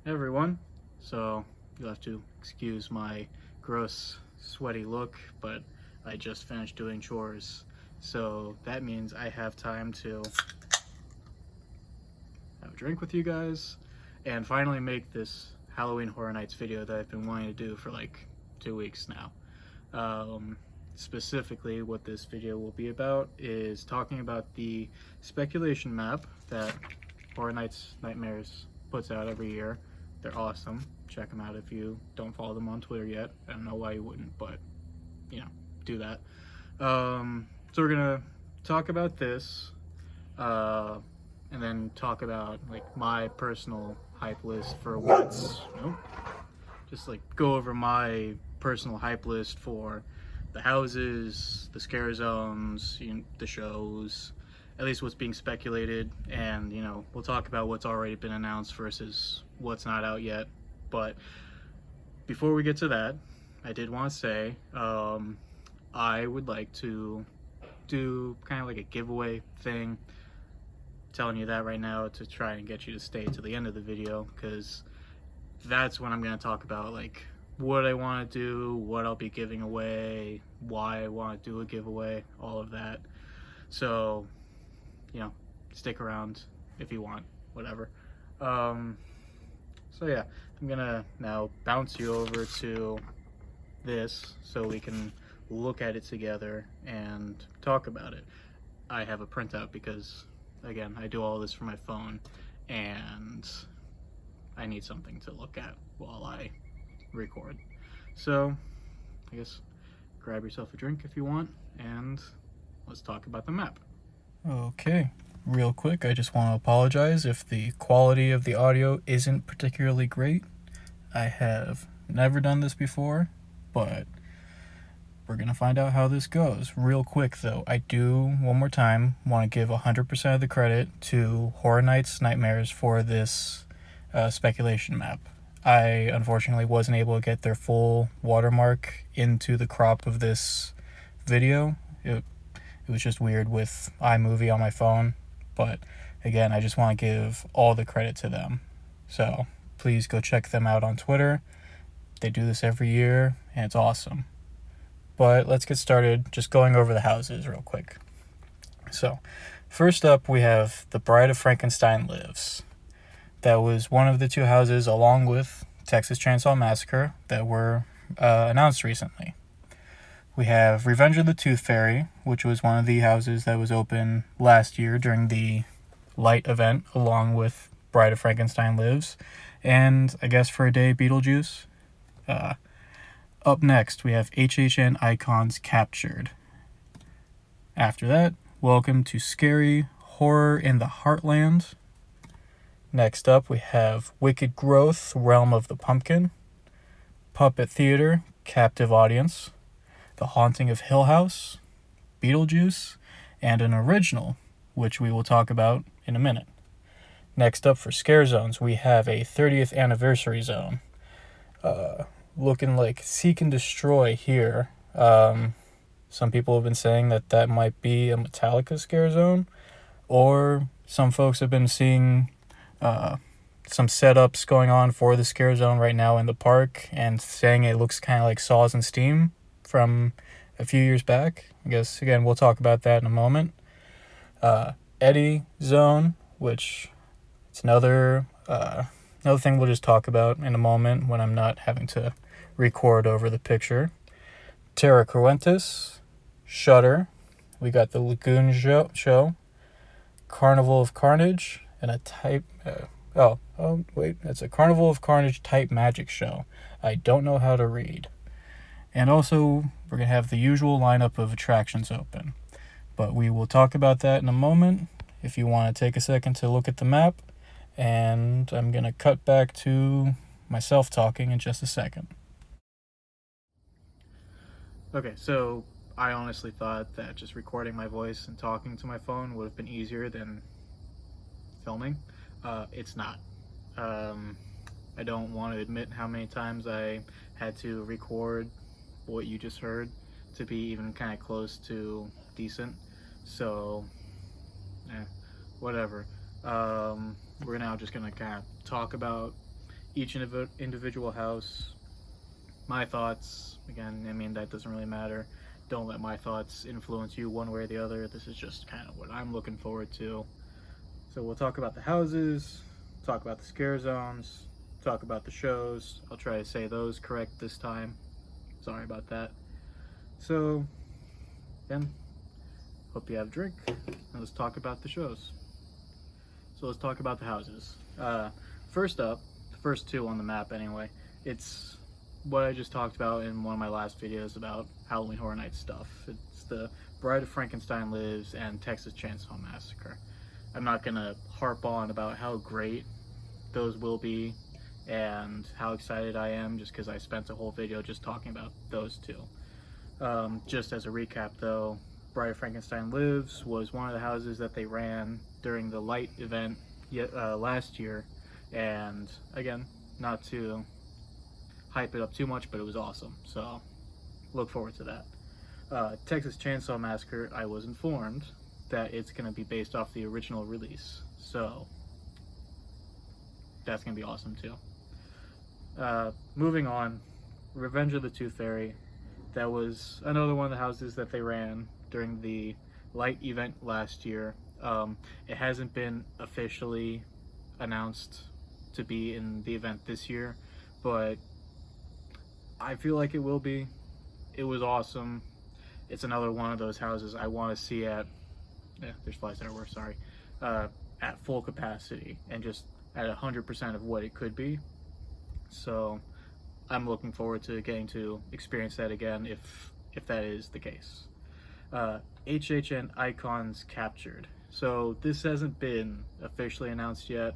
Hey everyone, so you'll have to excuse my gross sweaty look, but I just finished doing chores, so that means I have time to have a drink with you guys and finally make this Halloween Horror Nights video that I've been wanting to do for like 2 weeks now. Specifically, what this video will be about is talking about the speculation map that Horror Nights Nightmares puts out every year. They're awesome. Check them out if you don't follow them on Twitter yet. I don't know why you wouldn't, but do that. So we're gonna talk about this, and then talk about like my personal hype list for what's just like go over my personal hype list for the houses, the scare zones, the shows, at least what's being speculated, and we'll talk about what's already been announced versus what's not out yet. But before we get to that, I did want to say I would like to do kind of like a giveaway thing. I'm telling you that right now to try and get you to stay to the end of the video, because that's when I'm going to talk about like what I want to do, what I'll be giving away, why I want to do a giveaway, all of that. So stick around if you want, whatever. So yeah, I'm gonna now bounce you over to this so we can look at it together and talk about it. I have a printout because, again, I do all this from my phone and I need something to look at while I record. So I guess grab yourself a drink if you want, and let's talk about the map. Okay, real quick, I just want to apologize if the quality of the audio isn't particularly great. I have never done this before, but we're gonna find out how this goes. Real quick though, I do, one more time, want to give 100% of the credit to Horror Nights Nightmares for this speculation map. I unfortunately wasn't able to get their full watermark into the crop of this video. It was just weird with iMovie on my phone, but again, I just want to give all the credit to them. So please go check them out on Twitter. They do this every year and it's awesome. But let's get started just going over the houses real quick. So first up, we have the Bride of Frankenstein Lives. That was one of the two houses, along with Texas Chainsaw Massacre, that were announced recently. We have Revenge of the Tooth Fairy, which was one of the houses that was open last year during the Light event, along with Bride of Frankenstein Lives, and I guess for a day, Beetlejuice. Up next, we have HHN Icons Captured. After that, Welcome to Scary Horror in the Heartland. Next up, we have Wicked Growth, Realm of the Pumpkin. Puppet Theater, Captive Audience. The Haunting of Hill House, Beetlejuice, and an original, which we will talk about in a minute. Next up for scare zones, we have a 30th anniversary zone. Looking like Seek and Destroy here. Some people have been saying that might be a Metallica scare zone, or some folks have been seeing some setups going on for the scare zone right now in the park and saying it looks kind of like Saws and Steam from a few years back. I guess, again, we'll talk about that in a moment. Eddie Zone, which it's another thing we'll just talk about in a moment when I'm not having to record over the picture. Terra Quintus, Shudder, we got the Lagoon show, Carnival of Carnage, and a type... it's a Carnival of Carnage type magic show. I don't know how to read. And also, we're going to have the usual lineup of attractions open. But we will talk about that in a moment, if you want to take a second to look at the map. And I'm going to cut back to myself talking in just a second. Okay, so I honestly thought that just recording my voice and talking to my phone would have been easier than filming. It's not. I don't want to admit how many times I had to record what you just heard to be even kind of close to decent. So, whatever. We're now just gonna kind of talk about each individual house. My thoughts, again, I mean, that doesn't really matter. Don't let my thoughts influence you one way or the other. This is just kind of what I'm looking forward to. So we'll talk about the houses, talk about the scare zones, talk about the shows. I'll try to say those correct this time. Sorry about that. So, again, hope you have a drink, and let's talk about the shows. So let's talk about the houses. First up, the first two on the map anyway, it's what I just talked about in one of my last videos about Halloween Horror Nights stuff. It's the Bride of Frankenstein Lives and Texas Chainsaw Massacre. I'm not gonna harp on about how great those will be and how excited I am, just because I spent a whole video just talking about those two. Just as a recap though, Bride of Frankenstein Lives was one of the houses that they ran during the light event last year, and again, not to hype it up too much, but it was awesome, so look forward to that. Texas Chainsaw Massacre, I was informed that it's going to be based off the original release, so that's going to be awesome too. Moving on, Revenge of the Tooth Fairy, that was another one of the houses that they ran during the light event last year. It hasn't been officially announced to be in the event this year, but I feel like it will be. It was awesome. It's another one of those houses I want to see at, there's flies everywhere, sorry, at full capacity and just at 100% of what it could be. So I'm looking forward to getting to experience that again if that is the case. HHN Icons Captured. So this hasn't been officially announced yet.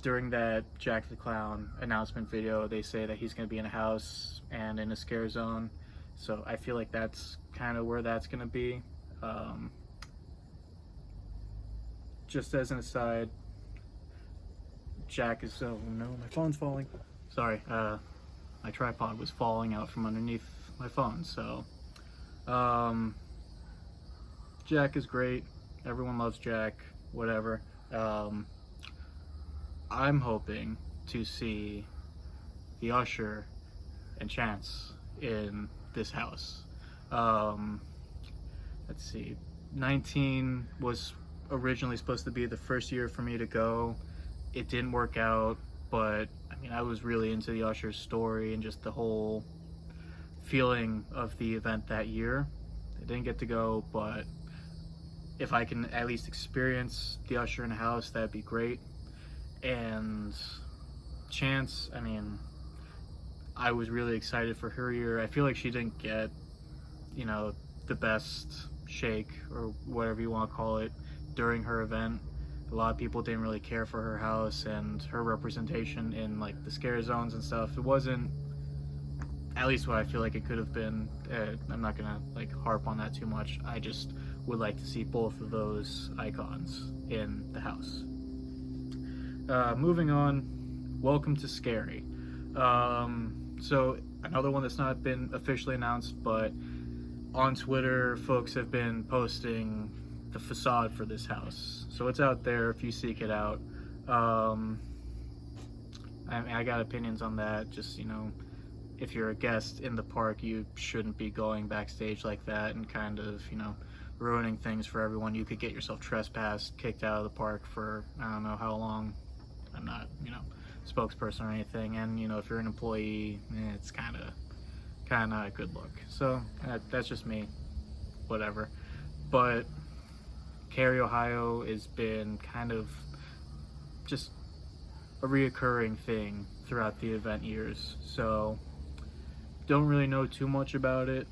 During that Jack the Clown announcement video, they say that he's going to be in a house and in a scare zone. So I feel like that's kind of where that's going to be. Just as an aside, Jack is, oh no, my phone's falling. Sorry, my tripod was falling out from underneath my phone. So Jack is great. Everyone loves Jack, whatever. I'm hoping to see the Usher and Chance in this house. Let's see, 19 was originally supposed to be the first year for me to go. It didn't work out, but I mean, I was really into the Usher's story and just the whole feeling of the event that year. I didn't get to go, but if I can at least experience the Usher in a house, that'd be great. And Chance, I mean, I was really excited for her year. I feel like she didn't get, you know, the best shake or whatever you want to call it during her event. A lot of people didn't really care for her house and her representation in like the scare zones and stuff. It wasn't, at least what I feel like it could have been. I'm not gonna like harp on that too much. I just would like to see both of those icons in the house. Moving on, Welcome to Scary. So another one that's not been officially announced, but on Twitter folks have been posting the facade for this house, so it's out there if you seek it out. I got opinions on that. Just, you know, if you're a guest in the park, you shouldn't be going backstage like that and kind of, you know, ruining things for everyone. You could get yourself trespassed, kicked out of the park for I don't know how long. I'm not, you know, spokesperson or anything, and you know, if you're an employee, it's kind of not a good look. So that's just me, whatever. But Cary, Ohio has been kind of just a reoccurring thing throughout the event years, so don't really know too much about it,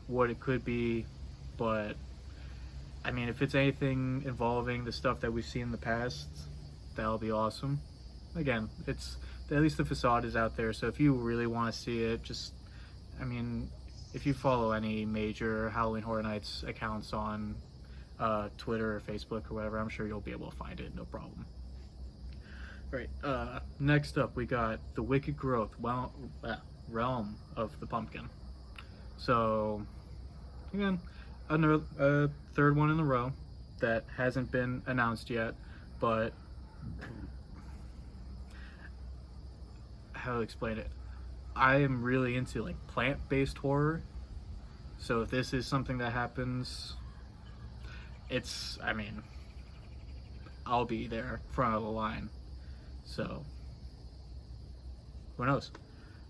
what it could be, but I mean, if it's anything involving the stuff that we've seen in the past, that'll be awesome. Again, it's at least the facade is out there, so if you really want to see it, just, I mean, if you follow any major Halloween Horror Nights accounts on Twitter or Facebook or whatever, I'm sure you'll be able to find it, no problem. Right, next up we got the Wicked Growth Realm of the Pumpkin. So again, another third one in a row that hasn't been announced yet, but how to explain it. I am really into like plant-based horror. So if this is something that happens, I mean, I'll be there front of the line. So who knows?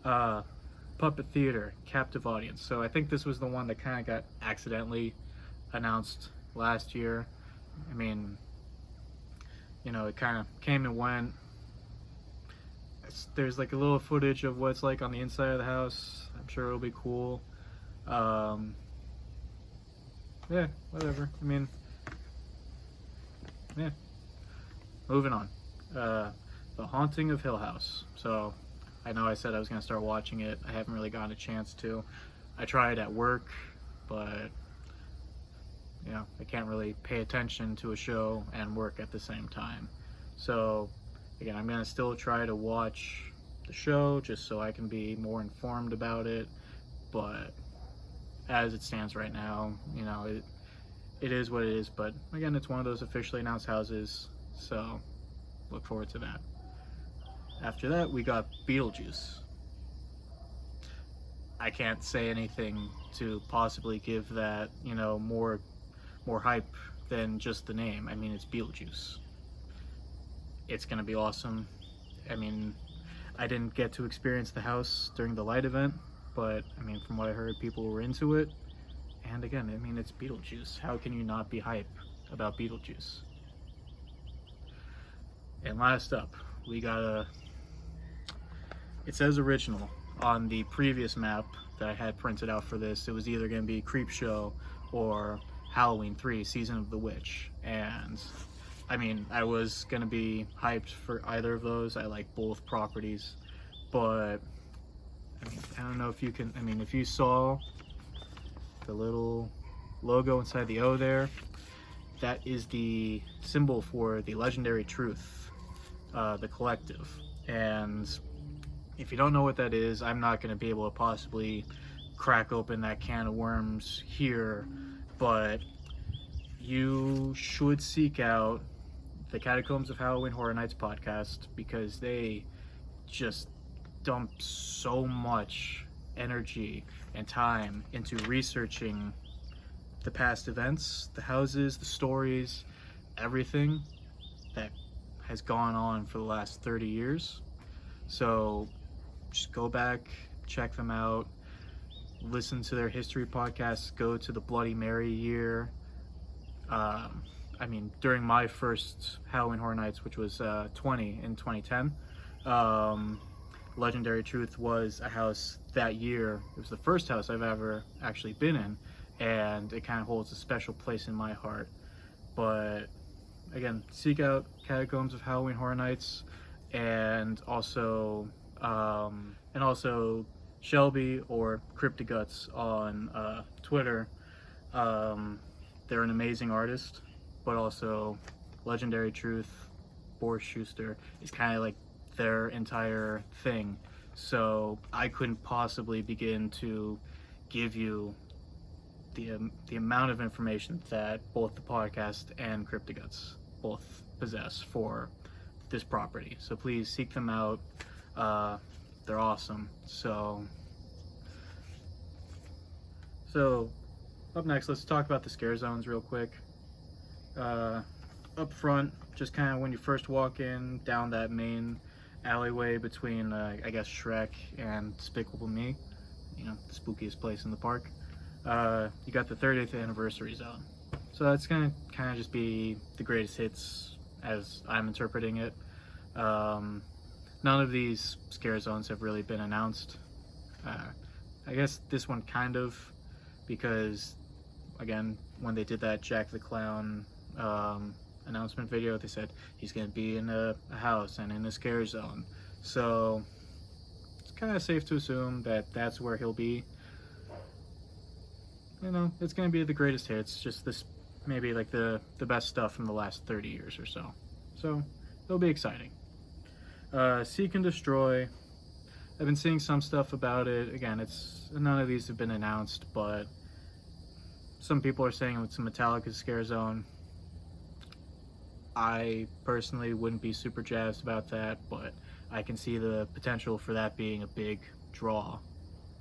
Puppet Theater, Captive Audience. So I think this was the one that kind of got accidentally announced last year. I mean, you know, it kind of came and went. There's like a little footage of what it's like on the inside of the house. I'm sure it'll be cool. Yeah, whatever. I mean, yeah. Moving on. The Haunting of Hill House. So I know I said I was going to start watching it. I haven't really gotten a chance to. I tried at work, but you know, I can't really pay attention to a show and work at the same time. So again, I'm going to still try to watch the show just so I can be more informed about it. But as it stands right now, you know, it is what it is. But again, it's one of those officially announced houses, so look forward to that. After that, we got Beetlejuice. I can't say anything to possibly give that, you know, more hype than just the name. I mean, it's Beetlejuice. It's gonna be awesome. I mean, I didn't get to experience the house during the light event, but I mean, from what I heard, people were into it. And again, I mean, it's Beetlejuice. How can you not be hype about Beetlejuice? And last up, we got it says original on the previous map that I had printed out for this. It was either going to be Creepshow or Halloween 3 Season of the Witch. And I mean, I was going to be hyped for either of those. I like both properties. But I mean, I don't know if you can, I mean, if you saw the little logo inside the O there, that is the symbol for the Legendary Truth, the collective. And if you don't know what that is, I'm not going to be able to possibly crack open that can of worms here, but you should seek out the Catacombs of Halloween Horror Nights podcast, because they just dump so much energy and time into researching the past events, the houses, the stories, everything that has gone on for the last 30 years. So just go back, check them out, listen to their history podcasts, go to the Bloody Mary year. I mean, during my first Halloween Horror Nights, which was 2010, Legendary Truth was a house that year. It was the first house I've ever actually been in, and it kind of holds a special place in my heart. But again, seek out Catacombs of Halloween Horror Nights, and also Shelby or Cryptoguts on Twitter. They're an amazing artist, but also Legendary Truth, Boris Schuster is kind of like their entire thing. So I couldn't possibly begin to give you the amount of information that both the podcast and Cryptoguts both possess for this property. So please seek them out. They're awesome. So up next, let's talk about the scare zones real quick. Up front, just kind of when you first walk in down that main alleyway between I guess Shrek and Despicable Me, you know, the spookiest place in the park, you got the 30th anniversary zone. So that's gonna kind of just be the greatest hits as I'm interpreting it. None of these scare zones have really been announced. I guess this one kind of, because again, when they did that Jack the Clown announcement video, they said he's going to be in a house and in a scare zone. So it's kind of safe to assume that that's where he'll be. You know, it's going to be the greatest hits, just this, maybe like the best stuff from the last 30 years or so. So it'll be exciting. Seek and Destroy. I've been seeing some stuff about it. Again, none of these have been announced, but some people are saying it's a Metallica scare zone. I personally wouldn't be super jazzed about that, but I can see the potential for that being a big draw,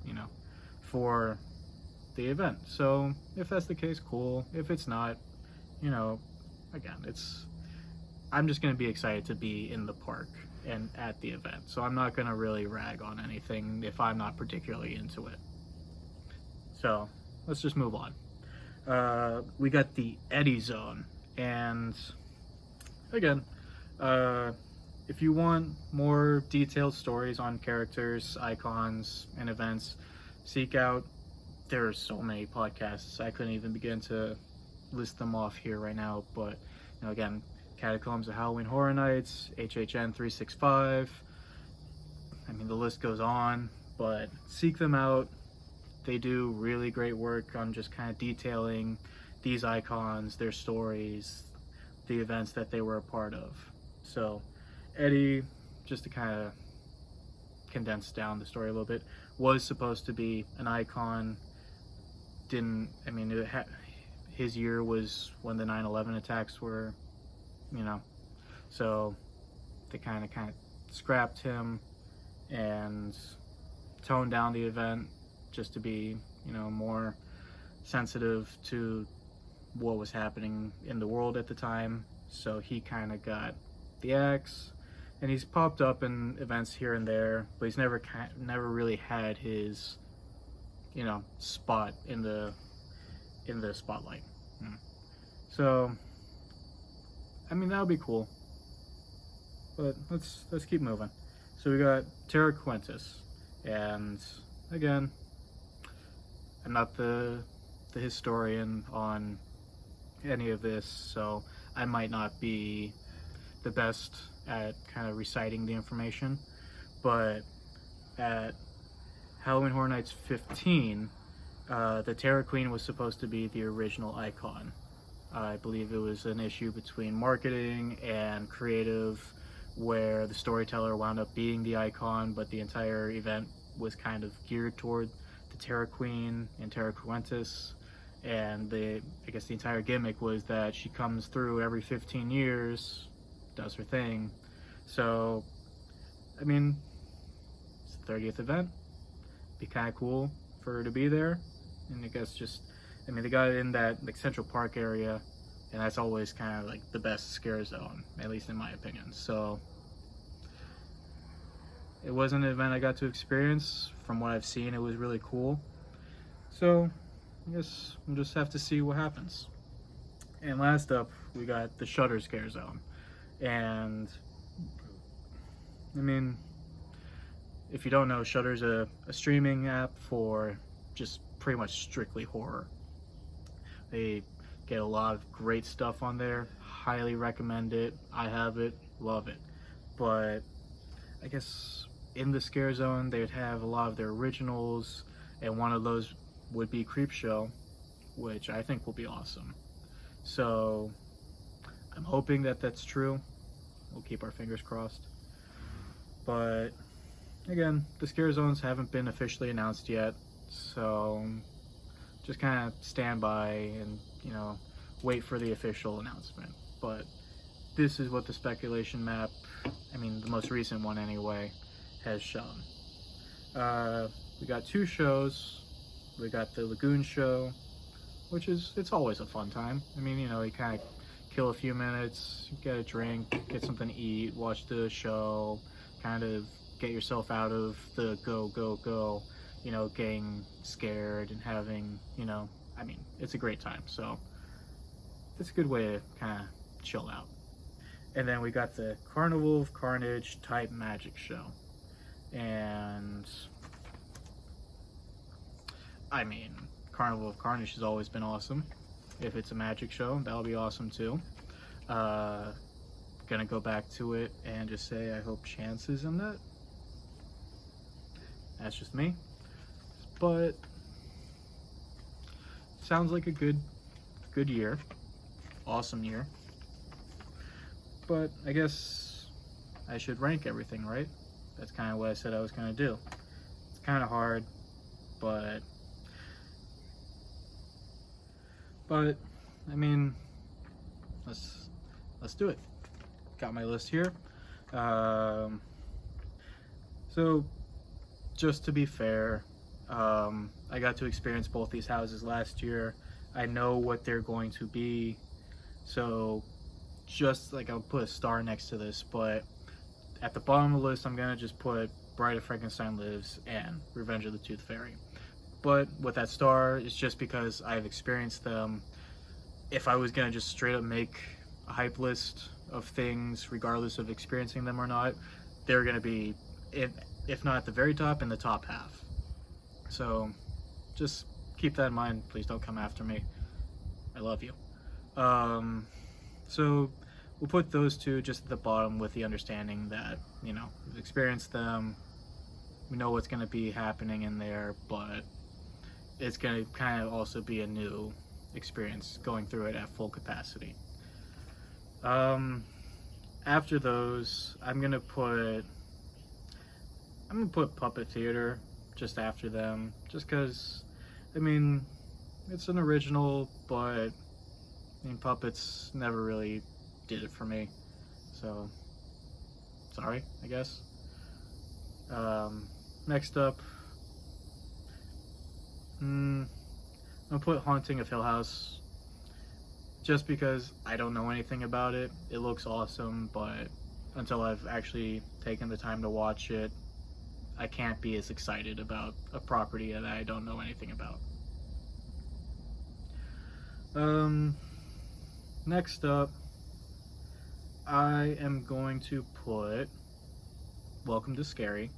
you know, for the event. So if that's the case, cool. If it's not, you know, again, I'm just going to be excited to be in the park and at the event. So I'm not going to really rag on anything if I'm not particularly into it. So let's just move on. We got the Eddie Zone, and again, if you want more detailed stories on characters, icons, and events, seek out. There are so many podcasts, I couldn't even begin to list them off here right now, but you know, again, Catacombs of Halloween Horror Nights, HHN 365, I mean, the list goes on, but seek them out. They do really great work on just kind of detailing these icons, their stories, the events that they were a part of. So Eddie, just to kind of condense down the story a little bit, was supposed to be an icon. His year was when the 9/11 attacks were, you know, so they kind of scrapped him and toned down the event just to be, you know, more sensitive to what was happening in the world at the time. So he kind of got the axe, and he's popped up in events here and there, but he's never really had his, you know, spot in the spotlight. So I mean, that would be cool, but let's keep moving. So we got Terra Quintus, and again, I'm not the historian on any of this, so I might not be the best at kind of reciting the information, but at Halloween Horror Nights 15, the Terror Queen was supposed to be the original icon. I believe it was an issue between marketing and creative where the storyteller wound up being the icon, but the entire event was kind of geared toward the Terror Queen and Terra Quintus, and I guess the entire gimmick was that she comes through every 15 years, does her thing. So, I mean, it's the 30th event. Be kind of cool for her to be there, and I guess they got it in that like Central Park area, and that's always kind of like the best scare zone, at least in my opinion. So it wasn't an event I got to experience. From what I've seen, it was really cool. So I guess we'll just have to see what happens. And last up, we got the Shudder Scare Zone. And I mean, if you don't know, Shudder's a streaming app for just pretty much strictly horror. They get a lot of great stuff on there. Highly recommend it. I have it, love it. But I guess in the Scare Zone, they would have a lot of their originals, and one of those would be Creepshow, which I think will be awesome. So I'm hoping that that's true. We'll keep our fingers crossed. But again, the Scare Zones haven't been officially announced yet, so just kind of stand by and, you know, wait for the official announcement. But this is what the speculation map, the most recent one anyway, has shown. We got two shows. We got the Lagoon show, which it's always a fun time. You kind of kill a few minutes, get a drink, get something to eat, watch the show, kind of get yourself out of the go, getting scared and having, it's a great time. So it's a good way to kind of chill out. And then we got the Carnival Carnage type magic show. And Carnival of Carnage has always been awesome. If it's a magic show, that'll be awesome too. Gonna go back to it and just say I hope Chance is in that. That's just me. But sounds like a good year. Awesome year. But I guess I should rank everything, right? That's kind of what I said I was gonna do. It's kind of hard, but let's do it. Got my list here. So, just to be fair, I got to experience both these houses last year. I know what they're going to be, so just like I'll put a star next to this, but at the bottom of the list, I'm gonna just put Bride of Frankenstein Lives and Revenge of the Tooth Fairy. But with that star, it's just because I've experienced them. If I was gonna just straight up make a hype list of things, regardless of experiencing them or not, they're gonna be, if not at the very top, in the top half. So just keep that in mind. Please don't come after me. I love you. So we'll put those two just at the bottom with the understanding that, you know, we've experienced them. We know what's going to be happening in there, but it's going to kind of also be a new experience going through it at full capacity. After those, I'm gonna put Puppet Theater just after them, just because, I mean, it's an original, but I mean, puppets never really did it for me, so sorry, I guess. Next up, I'm gonna put Haunting of Hill House, just because I don't know anything about it. It looks awesome, but until I've actually taken the time to watch it, I can't be as excited about a property that I don't know anything about. Next up, I am going to put Welcome to Scary.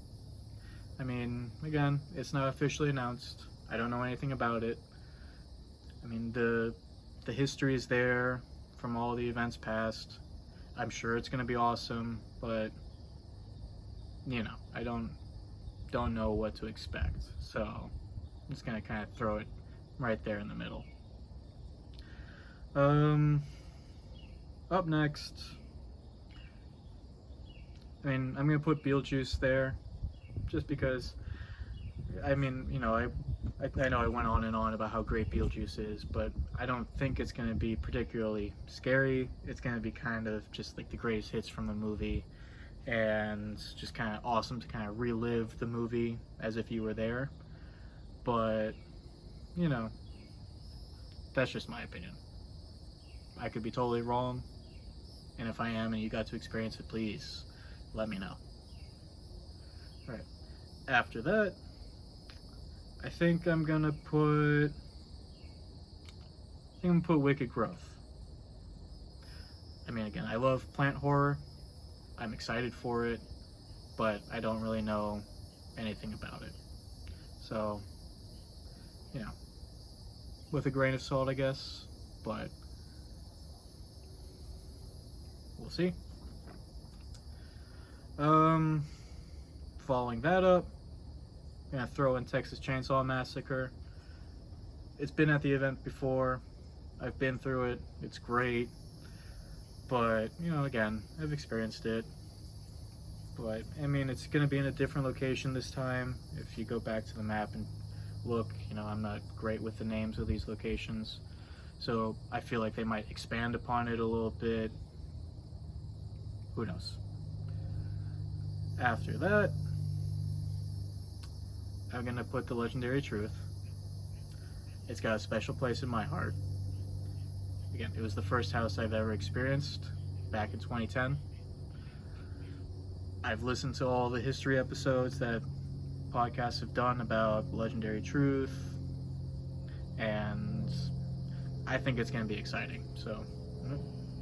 I mean, again, it's not officially announced. I don't know anything about it. I mean, the history is there from all the events past. I'm sure it's going to be awesome, but you know, I don't know what to expect. So I'm just going to kind of throw it right there in the middle. Up next, I mean, I'm going to put Beetlejuice there just because, I mean, you know, I know I went on and on about how great Beetlejuice is, but I don't think it's going to be particularly scary. It's going to be kind of just like the greatest hits from the movie, and just kind of awesome to kind of relive the movie as if you were there. But, you know, that's just my opinion. I could be totally wrong, and if I am and you got to experience it, please let me know. All right. After that, I think I'm gonna put Wicked Growth. I mean, again, I love plant horror. I'm excited for it, but I don't really know anything about it. So, you know, with a grain of salt, I guess, but we'll see. Following that up, I'm gonna throw in Texas Chainsaw Massacre. It's been at the event before. I've been through it. It's great. But, you know, again, I've experienced it. But, I mean, it's gonna be in a different location this time. If you go back to the map and look, you know, I'm not great with the names of these locations. So I feel like they might expand upon it a little bit. Who knows? After that, I'm gonna put The Legendary Truth. It's got a special place in my heart. Again, it was the first house I've ever experienced back in 2010. I've listened to all the history episodes that podcasts have done about Legendary Truth, and I think it's gonna be exciting. So,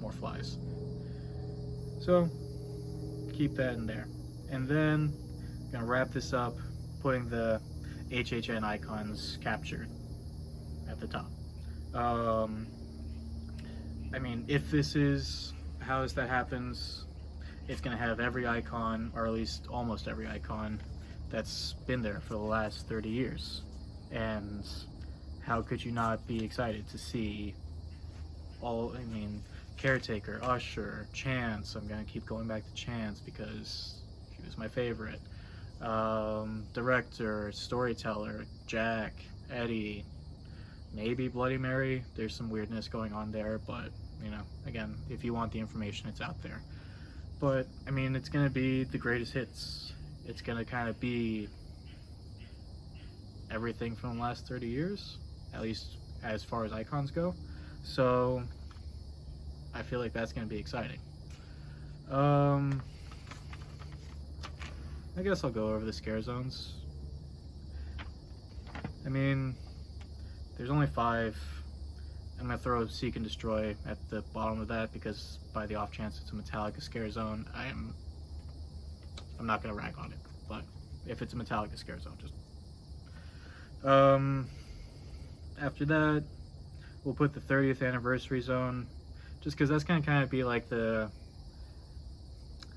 more flies. So, keep that in there. And then, I'm gonna wrap this up putting the HHN icons captured at the top. I mean, if this is a house that happens, it's gonna have every icon, or at least almost every icon, that's been there for the last 30 years. And how could you not be excited to see all, I mean, Caretaker, Usher, Chance. I'm gonna keep going back to Chance because he was my favorite. Director, storyteller, Jack, Eddie, maybe Bloody Mary. There's some weirdness going on there, but, you know, again, if you want the information, it's out there. But, I mean, it's gonna be the greatest hits, it's gonna kind of be everything from the last 30 years, at least as far as icons go. So I feel like that's gonna be exciting. I guess I'll go over the scare zones. I mean, there's only 5. I'm gonna throw Seek and Destroy at the bottom of that because by the off chance it's a Metallica scare zone, I'm not gonna rag on it. But if it's a Metallica scare zone, just after that, we'll put the 30th anniversary zone, just because that's gonna kind of be like the,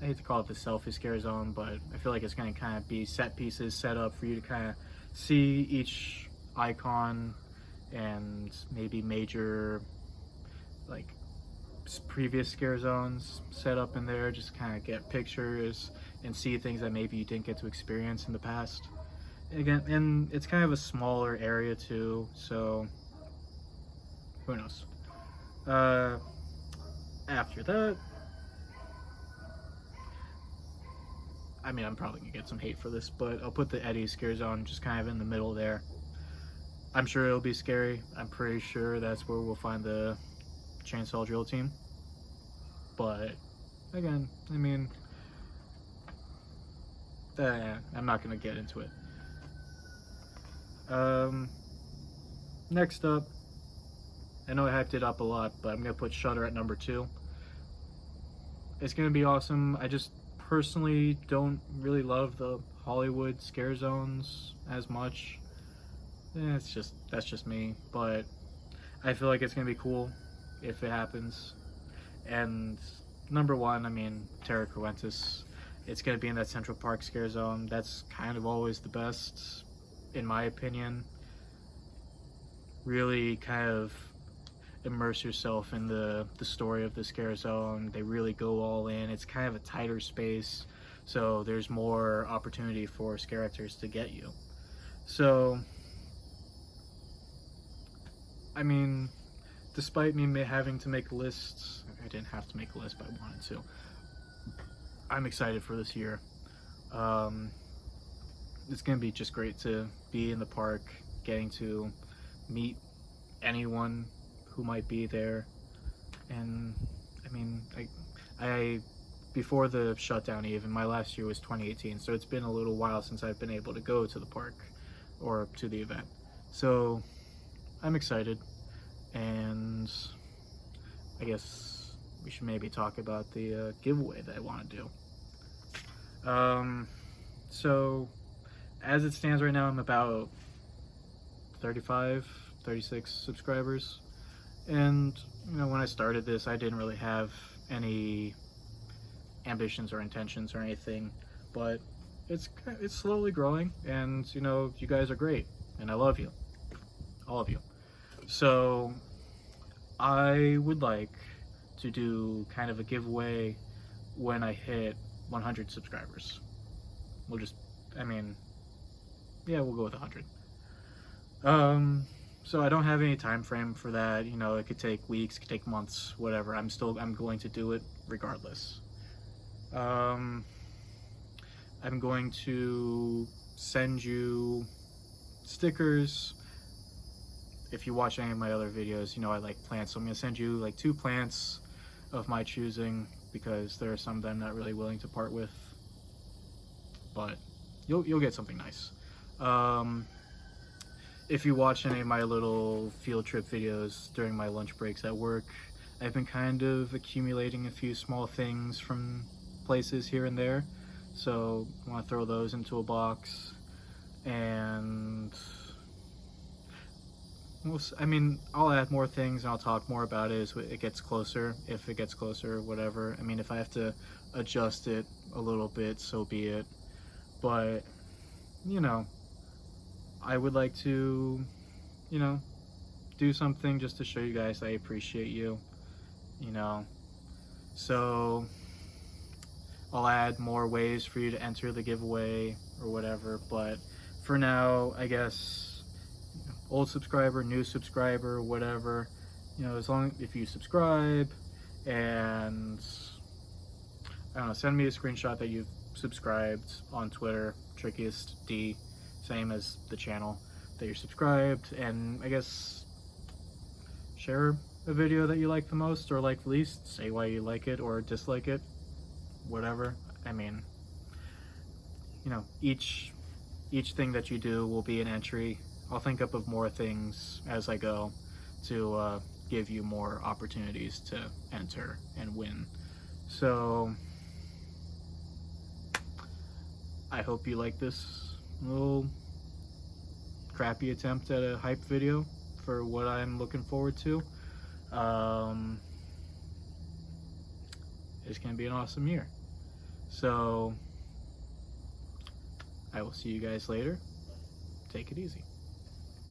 I hate to call it the selfie scare zone, but I feel like it's gonna kind of be set pieces set up for you to kind of see each icon and maybe major like previous scare zones set up in there, just kind of get pictures and see things that maybe you didn't get to experience in the past. Again, and it's kind of a smaller area too, so who knows. After that, I mean, I'm probably gonna get some hate for this, but I'll put the Eddie scare zone just kind of in the middle there. I'm sure it'll be scary. I'm pretty sure that's where we'll find the Chainsaw Drill team. But again, I mean, I'm not gonna get into it. Next up, I know I hyped it up a lot, but I'm gonna put Shudder at number 2. It's gonna be awesome. I just personally don't really love the Hollywood scare zones as much. That's just me, but I feel like it's gonna be cool if it happens. And number 1, I mean, Terror Quintus. It's gonna be in that Central Park scare zone. That's kind of always the best, in my opinion. Really kind of immerse yourself in the story of the scare zone. They really go all in. It's kind of a tighter space, so there's more opportunity for scare actors to get you. So I mean, despite me having to make lists, I didn't have to make a list, but I wanted to. I'm excited for this year. It's gonna be just great to be in the park, getting to meet anyone who might be there. And I mean, I before the shutdown, even my last year was 2018, so it's been a little while since I've been able to go to the park or to the event. So I'm excited, and I guess we should maybe talk about the giveaway that I want to do. So as it stands right now, I'm about 36 subscribers, and you know, when I started this, I didn't really have any ambitions or intentions or anything, but it's slowly growing, and you know, you guys are great, and I love you, all of you. So I would like to do kind of a giveaway when I hit 100 subscribers. We'll just, I mean, yeah, we'll go with 100. So I don't have any time frame for that. You know, it could take weeks, it could take months, whatever. I'm going to do it regardless. I'm going to send you stickers. If you watch any of my other videos, you know I like plants, so I'm going to send you like 2 plants of my choosing, because there are some that I'm not really willing to part with, but you'll get something nice. If you watch any of my little field trip videos during my lunch breaks at work, I've been kind of accumulating a few small things from places here and there, so I want to throw those into a box. And I mean, I'll add more things and I'll talk more about it as it gets closer, if it gets closer, whatever. I mean, if I have to adjust it a little bit, so be it. But, you know, I would like to, you know, do something just to show you guys I appreciate you, you know. So I'll add more ways for you to enter the giveaway or whatever, but for now, I guess, old subscriber, new subscriber, whatever, you know, as long if you subscribe and I don't know, send me a screenshot that you've subscribed on Twitter, Trickiest D, same as the channel, that you're subscribed, and I guess share a video that you like the most or like the least, say why you like it or dislike it, whatever. I mean, you know, each thing that you do will be an entry. I'll think up of more things as I go to give you more opportunities to enter and win. So I hope you like this little crappy attempt at a hype video for what I'm looking forward to. It's gonna be an awesome year. So I will see you guys later. Take it easy.